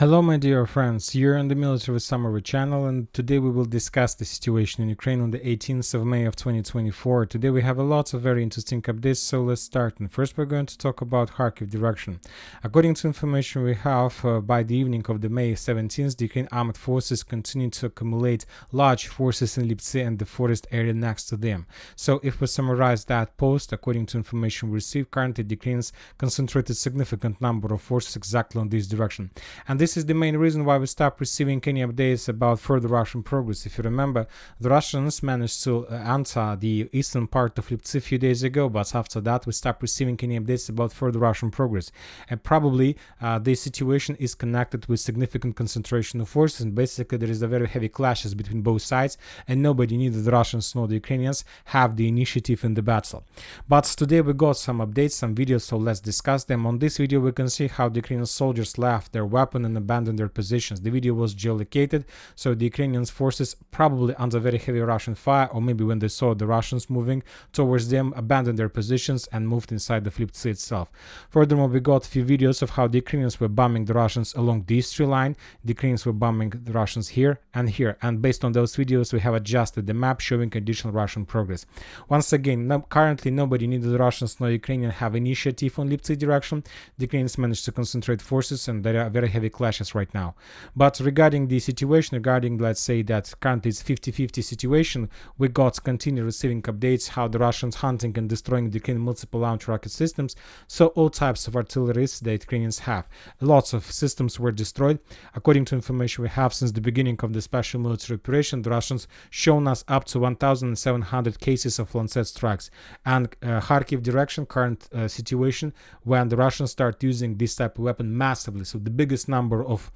Hello my dear friends, you're on the Military Summary channel, and today we will discuss the situation in Ukraine on the 18th of May of 2024. Today we have a lot of very interesting updates, so let's start. And first we're going to talk about Kharkiv direction. According to information we have, by the evening of the May 17th, the Ukraine armed forces continue to accumulate large forces in Liptsi and the forest area next to them. So if we summarize that post, according to information we received, currently the Ukrainians concentrated significant number of forces exactly on this direction. And this is the main reason why we stopped receiving any updates about further Russian progress. If you remember, the Russians managed to enter the eastern part of Liptsi a few days ago, but after that we stopped receiving any updates about further Russian progress. And probably this situation is connected with significant concentration of forces, and basically there is a very heavy clashes between both sides, and nobody, neither the Russians nor the Ukrainians, have the initiative in the battle. But today we got some updates, some videos, so let's discuss them. On this video we can see how the Ukrainian soldiers left their weapon and abandoned their positions. The video was geolocated, so the Ukrainian forces, probably under very heavy Russian fire, or maybe when they saw the Russians moving towards them, abandoned their positions and moved inside the Liptsi itself. Furthermore, we got a few videos of how the Ukrainians were bombing the Russians along this tree line. The Ukrainians were bombing the Russians here, and based on those videos we have adjusted the map showing additional Russian progress. Once again, currently nobody, neither the Russians nor Ukrainian, have initiative on Liptsi direction. The Ukrainians managed to concentrate forces, and there are very heavy clashes right now. But regarding the situation, let's say that currently it's 50-50 situation, we got continue receiving updates how the Russians hunting and destroying the Ukrainian multiple launch rocket systems. So all types of artilleries the Ukrainians have. Lots of systems were destroyed. According to information we have, since the beginning of the special military operation, the Russians shown us up to 1,700 cases of Lancet strikes. And Kharkiv direction, current situation when the Russians start using this type of weapon massively. So the biggest number of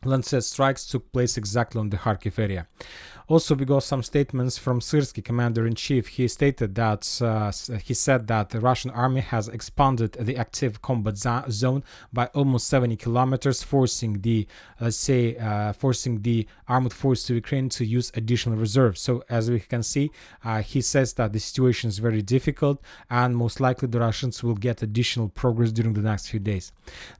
Lancet strikes took place exactly on the Kharkiv area. Also, we got some statements from Siversk, commander-in-chief. He stated that he said that the Russian army has expanded the active combat zone by almost 70 kilometers, forcing the armed forces of Ukraine to use additional reserves. So, as we can see, he says that the situation is very difficult, and most likely the Russians will get additional progress during the next few days.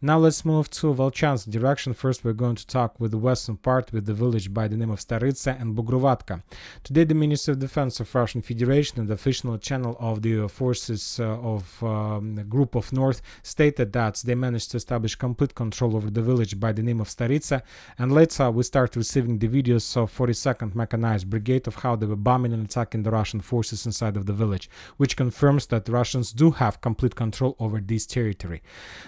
Now, let's move to Vovchansk direction. First, we're going to talk with the western part, with the village by the name of Staritsa and Bugrovatka. Today, the Minister of Defense of Russian Federation and the official channel of the forces of the Group of North stated that they managed to establish complete control over the village by the name of Staritsa, and later we start receiving the videos of 42nd Mechanized Brigade of how they were bombing and attacking the Russian forces inside of the village, which confirms that the Russians do have complete control over this territory.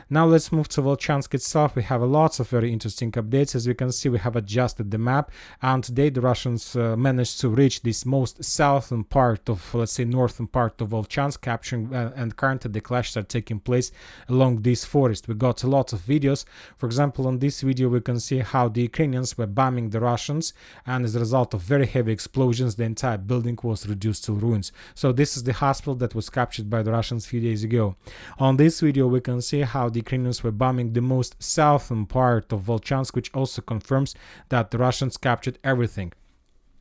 Now let's move to Vovchansk itself. We have lots of very interesting updates. As we can see, we have adjusted the map, and today the Russians managed to reach this most southern part of, let's say, northern part of Vovchansk, capturing and currently the clashes are taking place along this forest. We got a lot of videos. For example, on this video we can see how the Ukrainians were bombing the Russians, and as a result of very heavy explosions the entire building was reduced to ruins. So this is the hospital that was captured by the Russians a few days ago. On this video we can see how the Ukrainians were bombing the most southern part of Vovchansk, which also confirms that the Russians captured everything.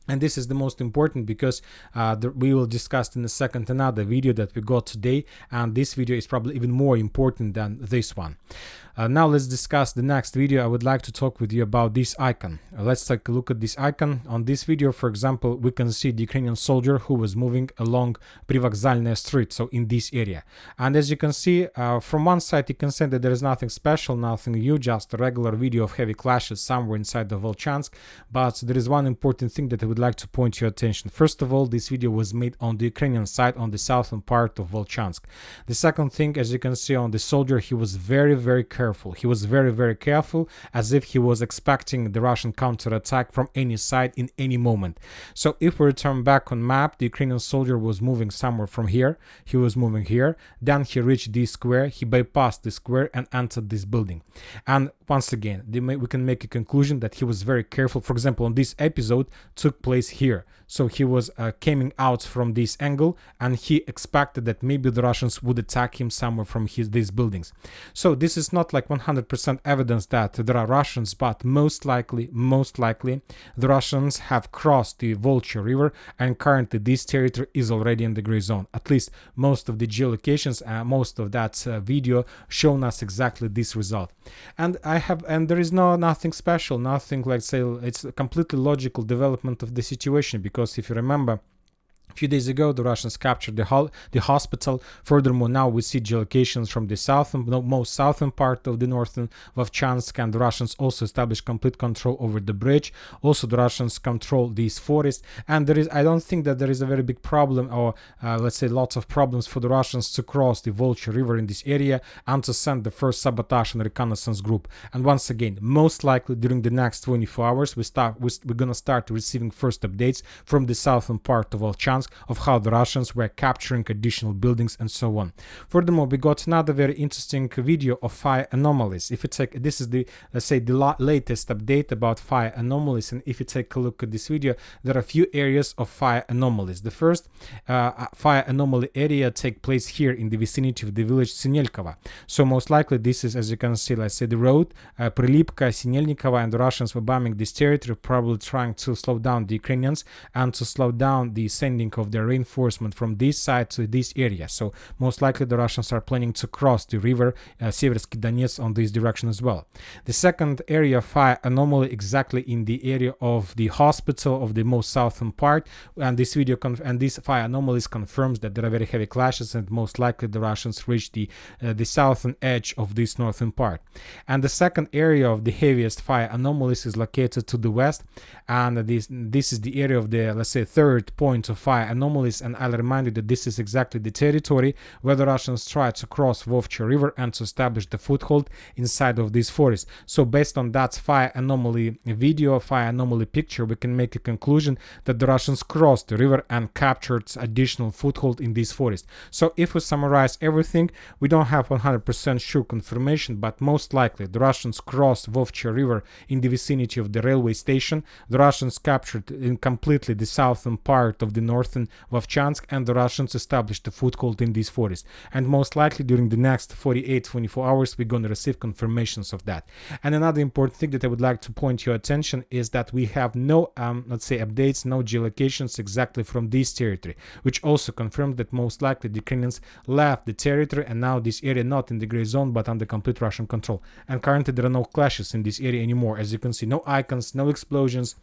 And this is the most important because we will discuss in a second another video that we got today, and this video is probably even more important than this one. Now let's discuss the next video. I would like to talk with you about this icon. Let's take a look at this icon. On this video, for example, we can see the Ukrainian soldier who was moving along Privokzalnaya street, so in this area. And as you can see, from one side you can say that there is nothing special, nothing new, just a regular video of heavy clashes somewhere inside of Vovchansk. But there is one important thing that I would like to point your attention. First of all, this video was made on the Ukrainian side, on the southern part of Vovchansk. The second thing, as you can see on the soldier, he was very careful. He was very careful, as if he was expecting the Russian counterattack from any side in any moment. So if we return back on map, the Ukrainian soldier was moving somewhere from here. He was moving here. Then he reached this square. He bypassed the square and entered this building. And once again, we can make a conclusion that he was very careful. For example, on this episode took place here. So he was coming out from this angle, and he expected that maybe the Russians would attack him somewhere from these buildings. So this is not like 100% evidence that there are Russians, but most likely the Russians have crossed the Volcha River, and currently this territory is already in the gray zone. At least most of the geolocations, most of that video shown us exactly this result. And there is nothing special, nothing like, say, it's a completely logical development of the situation, because if you remember, a few days ago, the Russians captured the hospital. Furthermore, now we see geolocations from the most southern part of the northern Vovchansk, and the Russians also established complete control over the bridge. Also, the Russians control these forests, and I don't think that there is a very big problem, or let's say lots of problems for the Russians to cross the Volcha River in this area and to send the first sabotage and reconnaissance group. And once again, most likely during the next 24 hours, we're gonna start receiving first updates from the southern part of Vovchansk of how the Russians were capturing additional buildings and so on. Furthermore, we got another very interesting video of fire anomalies. If you take, this is the, let's say, the latest update about fire anomalies, and if you take a look at this video, there are a few areas of fire anomalies. The first fire anomaly area take place here in the vicinity of the village Sinelkova. So most likely this is, as you can see, let's say the road Prilipka, Sinelnikova, and the Russians were bombing this territory, probably trying to slow down the Ukrainians and to slow down the sending of their reinforcement from this side to this area. So most likely the Russians are planning to cross the river Siversk, Donetsk on this direction as well. The second area of fire anomaly exactly in the area of the hospital of the most southern part, and this video and this fire anomalies confirms that there are very heavy clashes, and most likely the Russians reach the southern edge of this northern part. And the second area of the heaviest fire anomalies is located to the west, and this is the area of the, let's say, third point of fire anomalies, and I'll remind you that this is exactly the territory where the Russians tried to cross Vovcha River and to establish the foothold inside of this forest. So based on that fire anomaly video, fire anomaly picture, we can make a conclusion that the Russians crossed the river and captured additional foothold in this forest. So if we summarize everything, we don't have 100% sure confirmation, but most likely the Russians crossed Vovcha River in the vicinity of the railway station. The Russians captured completely the southern part of the northern Vovchansk, and the Russians established a foothold in this forest. And most likely during the next 48-24 hours, we're going to receive confirmations of that. And another important thing that I would like to point your attention is that we have no, let's say, updates, no geolocations exactly from this territory, which also confirms that most likely the Ukrainians left the territory, and now this area not in the gray zone but under complete Russian control. And currently there are no clashes in this area anymore. As you can see, no icons, no explosions,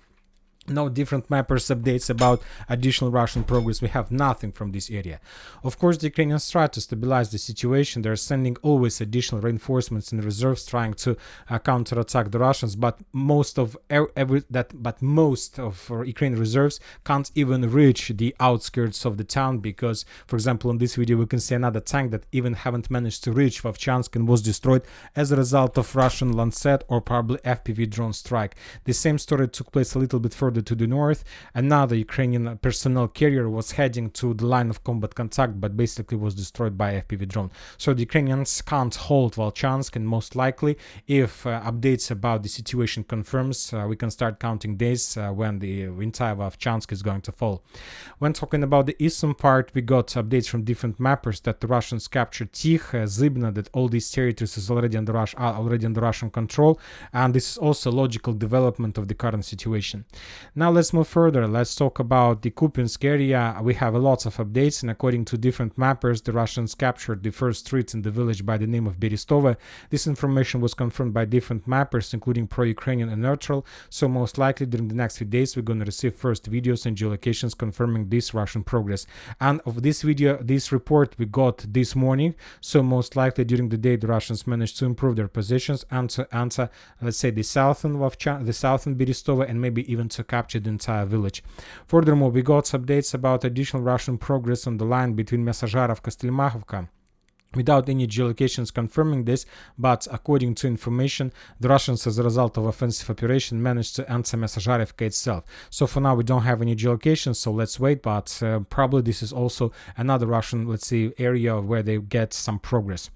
no different mappers updates about additional Russian progress. We have nothing from this area. Of course, the Ukrainians try to stabilize the situation. They're sending always additional reinforcements and reserves, trying to counterattack the Russians. But most of Ukrainian reserves can't even reach the outskirts of the town, because, for example, in this video we can see another tank that even haven't managed to reach Vovchansk and was destroyed as a result of Russian Lancet or probably FPV drone strike. The same story took place a little bit further to the north. Another Ukrainian personnel carrier was heading to the line of combat contact, but basically was destroyed by FPV drone. So the Ukrainians can't hold Vovchansk, and most likely, if updates about the situation confirms, we can start counting days when the entire Vovchansk is going to fall. When talking about the eastern part, we got updates from different mappers that the Russians captured Tikh, Zybna, that all these territories is already under Russian control, and this is also a logical development of the current situation. Now let's move further. Let's talk about the Kupyansk area. We have lots of updates, and according to different mappers, the Russians captured the first streets in the village by the name of Berestova. This information was confirmed by different mappers, including pro-Ukrainian and neutral. So most likely during the next few days, we're going to receive first videos and geolocations confirming this Russian progress. And of this video, this report we got this morning. So most likely during the day, the Russians managed to improve their positions and to enter, let's say, the southern Berestova, and maybe even to capture the entire village. Furthermore, we got updates about additional Russian progress on the line between Mesazharovka and Stelmahovka, without any geolocations confirming this, but according to information, the Russians, as a result of offensive operation, managed to enter Mesazharivka itself. So for now we don't have any geolocations, so let's wait, but probably this is also another Russian, let's say, area where they get some progress.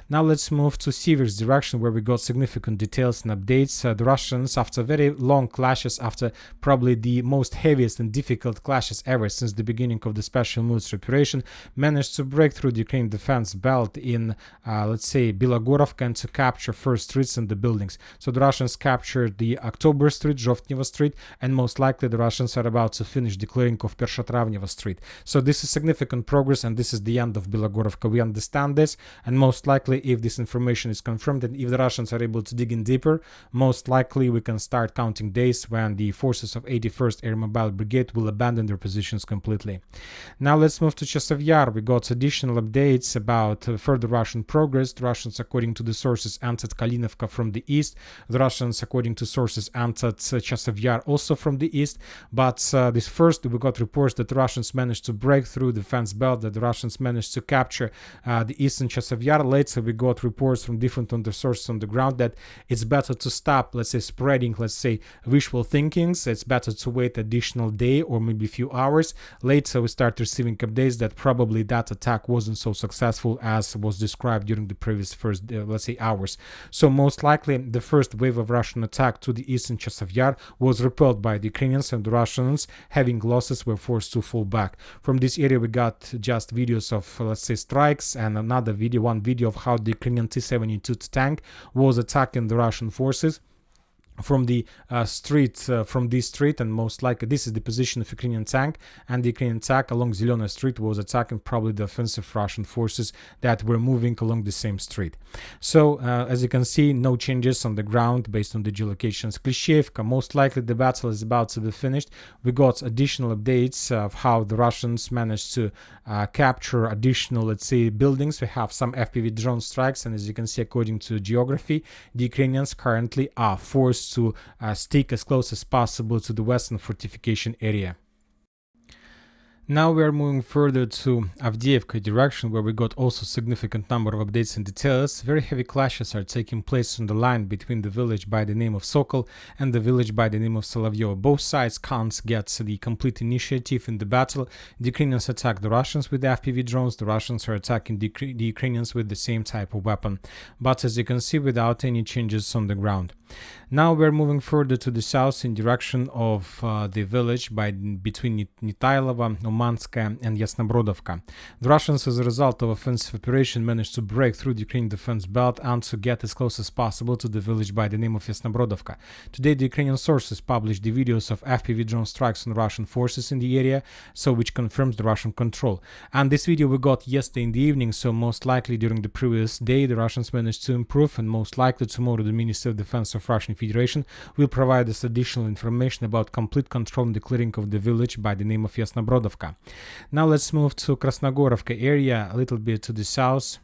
Now let's move to Siversk direction, where we got significant details and updates. The Russians, after very long clashes, after probably the most heaviest and difficult clashes ever since the beginning of the special military operation, managed to break through the Ukraine defense belt in, let's say, Bilogorovka, and to capture first streets and the buildings. So the Russians captured the October Street, Zhovtnevo Street, and most likely the Russians are about to finish the clearing of Pershatravnevo Street. So this is significant progress, and this is the end of Bilogorovka. We understand this, and most likely, if this information is confirmed and if the Russians are able to dig in deeper, most likely we can start counting days when the forces of 81st Air Mobile Brigade will abandon their positions completely. Now let's move to Chasiv Yar. We got additional updates about further Russian progress. The Russians, according to the sources, entered Kalinovka from the east. The Russians, according to sources, entered Chasiv Yar also from the east. But this first, we got reports that the Russians managed to break through the fence belt, that the Russians managed to capture the eastern Chasiv Yar. Later, we got reports from different sources on the ground that it's better to stop, let's say, spreading, let's say, wishful thinkings. It's better to wait additional day or maybe a few hours. Later, we start receiving updates that probably that attack wasn't so successful as was described during the previous first, let's say, hours. So most likely the first wave of Russian attack to the eastern Chasiv Yar was repelled by the Ukrainians, and the Russians, having losses, were forced to fall back. From this area we got just videos of, let's say, strikes, and another video, one video of how the Ukrainian T-72 tank was attacking the Russian forces from the from this street, and most likely this is the position of Ukrainian tank, and the Ukrainian tank along Zelena Street was attacking probably the offensive Russian forces that were moving along the same street. So as you can see, no changes on the ground based on the geolocations. Klishchiivka, most likely the battle is about to be finished. We got additional updates of how the Russians managed to capture additional, let's say, buildings. We have some FPV drone strikes, and as you can see, according to geography, the Ukrainians currently are forced to stick as close as possible to the western fortification area. Now we are moving further to Avdiivka direction, where we got also significant number of updates and details. Very heavy clashes are taking place on the line between the village by the name of Sokol and the village by the name of Solovyovo. Both sides can't get the complete initiative in the battle. The Ukrainians attack the Russians with the FPV drones. The Russians are attacking the Ukrainians with the same type of weapon, but as you can see, without any changes on the ground. Now we're moving further to the south in direction of the village between Nitailova, Umanskaya and Yasnobrodovka. The Russians, as a result of offensive operation, managed to break through the Ukrainian defense belt and to get as close as possible to the village by the name of Yasnobrodovka. Today the Ukrainian sources published the videos of FPV drone strikes on Russian forces in the area, so which confirms the Russian control. And this video we got yesterday in the evening, so most likely during the previous day the Russians managed to improve, and most likely tomorrow the Ministry of Defense of Russian Federation will provide us additional information about complete control and the clearing of the village by the name of Yasnobrodovka. Now let's move to Krasnogorovka area, a little bit to the south.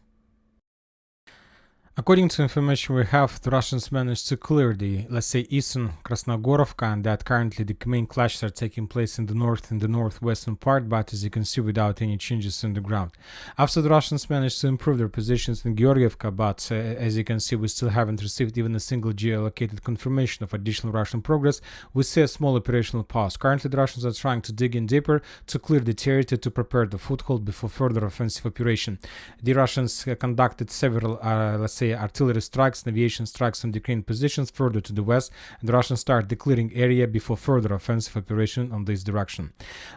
According to information we have, the Russians managed to clear the, let's say, eastern Krasnogorovka, and that currently the main clashes are taking place in the north and the northwestern part, but as you can see, without any changes in the ground. After the Russians managed to improve their positions in Georgievka, but as you can see, we still haven't received even a single geolocated confirmation of additional Russian progress. We see a small operational pause. Currently the Russians are trying to dig in deeper to clear the territory to prepare the foothold before further offensive operation. The Russians conducted several, let's say, artillery strikes and aviation strikes on the Ukrainian positions further to the west, and the Russians start the clearing area before further offensive operation on this direction.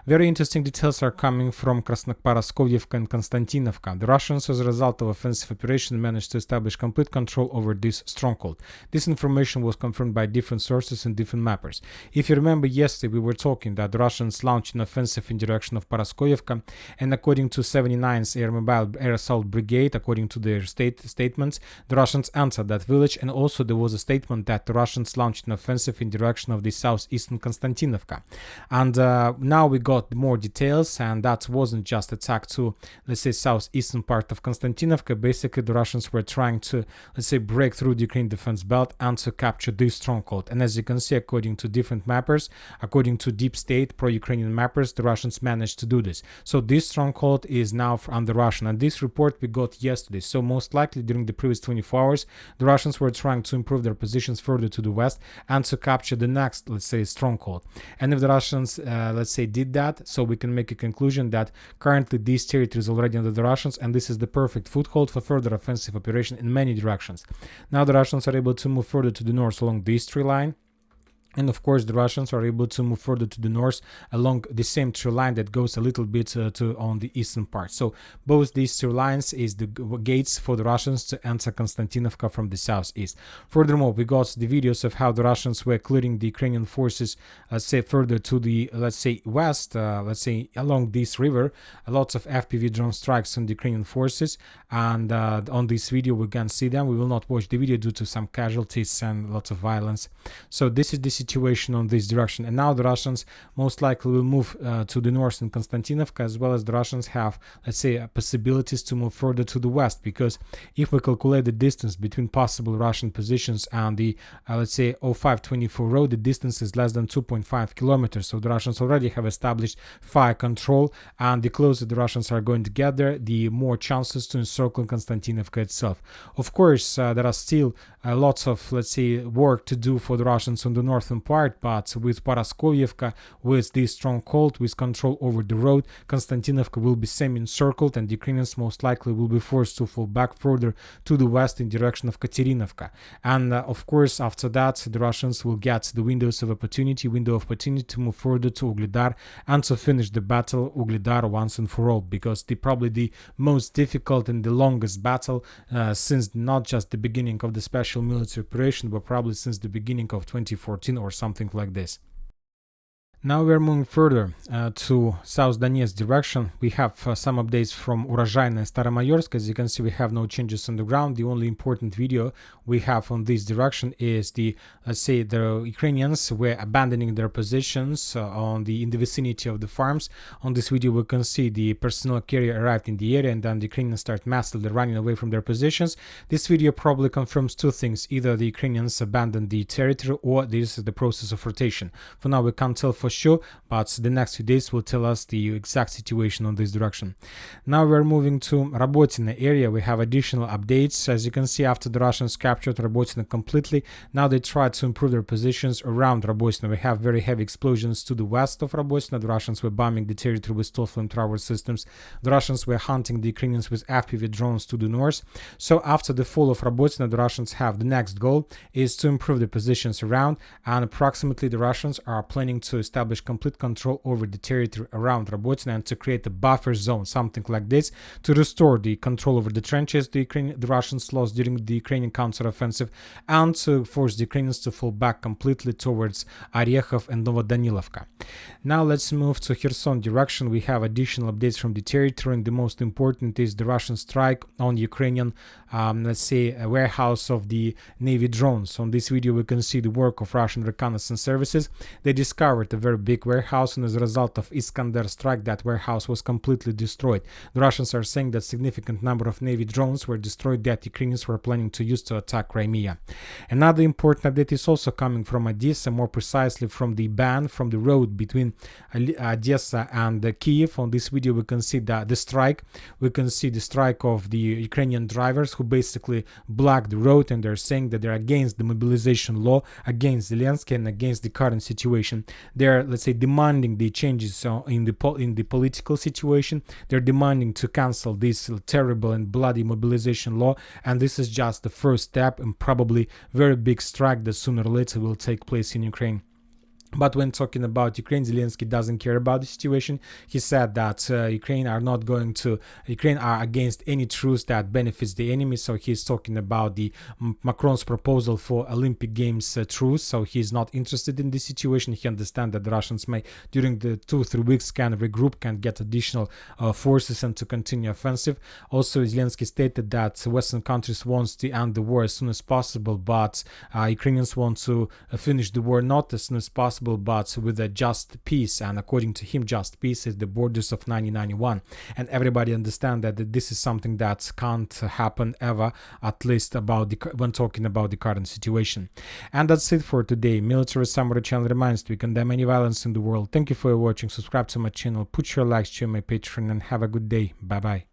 Very interesting details are coming from Paraskovivka and Kostyantynivka. The Russians, as a result of offensive operation, managed to establish complete control over this stronghold. This information was confirmed by different sources and different mappers. If you remember, yesterday we were talking that the Russians launched an offensive in direction of Paraskovivka, and according to 79th Air Mobile Air Assault Brigade, according to their statements, the Russians entered that village, and also there was a statement that the Russians launched an offensive in direction of the southeastern Kostyantynivka. And now we got more details, and that wasn't just attack to, let's say, southeastern part of Kostyantynivka. Basically, the Russians were trying to, let's say, break through the Ukraine defense belt and to capture this stronghold. And as you can see, according to different mappers, according to deep state pro-Ukrainian mappers, the Russians managed to do this. So this stronghold is now under Russian, and this report we got yesterday. So most likely during the previous 24 hours, the Russians were trying to improve their positions further to the west and to capture the next, let's say, stronghold. And if the Russians, let's say, did that, so we can make a conclusion that currently this territory is already under the Russians, and this is the perfect foothold for further offensive operation in many directions. Now the Russians are able to move further to the north along this tree line. And of course, the Russians are able to move further to the north along the same tree line that goes a little bit on the eastern part. So both these two lines is the gates for the Russians to enter Kostyantynivka from the southeast. Furthermore, we got the videos of how the Russians were clearing the Ukrainian forces, let's say, further to the, let's say, west, let's say, along this river. Lots of FPV drone strikes on the Ukrainian forces, and on this video we can see them. We will not watch the video due to some casualties and lots of violence. So this is the situation on this direction, and now the Russians most likely will move to the north in Kostyantynivka, as well as the Russians have, let's say, possibilities to move further to the west, because if we calculate the distance between possible Russian positions and the let's say 0524 road, the distance is less than 2.5 kilometers. So the Russians already have established fire control, and the closer the Russians are going to get there, the more chances to encircle Kostyantynivka itself. Of course, there are still lots of, let's say, work to do for the Russians on the northern part, but with Paraskovyevka, with this stronghold, with control over the road, Kostyantynivka will be semi-encircled, and the Ukrainians most likely will be forced to fall back further to the west in direction of Katerinovka. And of course, after that, the Russians will get the window of opportunity to move further to Ugledar and to finish the battle Ugledar once and for all, because probably the most difficult and the longest battle since not just the beginning of the special military operation, but probably since the beginning of 2014 or something like this. Now we are moving further to South Donetsk direction. We have some updates from Urozhaine and Staromayorsk. As you can see, we have no changes on the ground. The only important video we have on this direction is the, let's say, the Ukrainians were abandoning their positions in the vicinity of the farms. On this video, we can see the personnel carrier arrived in the area, and then the Ukrainians start massively running away from their positions. This video probably confirms two things: either the Ukrainians abandoned the territory, or this is the process of rotation. For now, we can't tell for sure, but the next few days will tell us the exact situation on this direction. Now we're moving to Robotyne area. We have additional updates. As you can see, after the Russians captured Robotyne completely, now they try to improve their positions around Robotyne. We have very heavy explosions to the west of Robotyne. The Russians were bombing the territory with stealth flamethrower systems. The Russians were hunting the Ukrainians with FPV drones to the north. So after the fall of Robotyne, the Russians have the next goal is to improve the positions around, and approximately the Russians are planning to establish complete control over the territory around Robotyne and to create a buffer zone, something like this, to restore the control over the trenches the Russians lost during the Ukrainian counteroffensive, and to force the Ukrainians to fall back completely towards Orekhov and Novodanilovka. Now let's move to Kherson direction. We have additional updates from the territory, and the most important is the Russian strike on Ukrainian, let's say, a warehouse of the Navy drones. On this video, we can see the work of Russian reconnaissance services. They discovered a very big warehouse, and as a result of Iskander strike, that warehouse was completely destroyed. The Russians are saying that significant number of Navy drones were destroyed that Ukrainians were planning to use to attack Crimea. Another important update is also coming from Odessa, more precisely from the ban from the road between Odessa and Kiev. On this video, we can see the strike. We can see the strike of the Ukrainian drivers who basically blocked the road, and they're saying that they're against the mobilization law, against Zelensky, and against the current situation. They're, let's say, demanding the changes in the political situation. They're demanding to cancel this terrible and bloody mobilization law, and this is just the first step and probably very big strike that sooner or later will take place in Ukraine. But when talking about Ukraine, Zelensky doesn't care about the situation. He said that Ukraine are against any truce that benefits the enemy. So he's talking about the Macron's proposal for Olympic Games truce. So he's not interested in this situation. He understands that the Russians may, during the 2-3 weeks, can regroup, can get additional forces and to continue offensive. Also, Zelensky stated that Western countries want to end the war as soon as possible, but Ukrainians want to finish the war not as soon as possible, but with a just peace. And according to him, just peace is the borders of 1991. And everybody understands that this is something that can't happen ever, at least when talking about the current situation. And that's it for today. Military Summary channel reminds we condemn any violence in the world. Thank you for watching. Subscribe to my channel, put your likes, share my Patreon, and have a good day. Bye bye.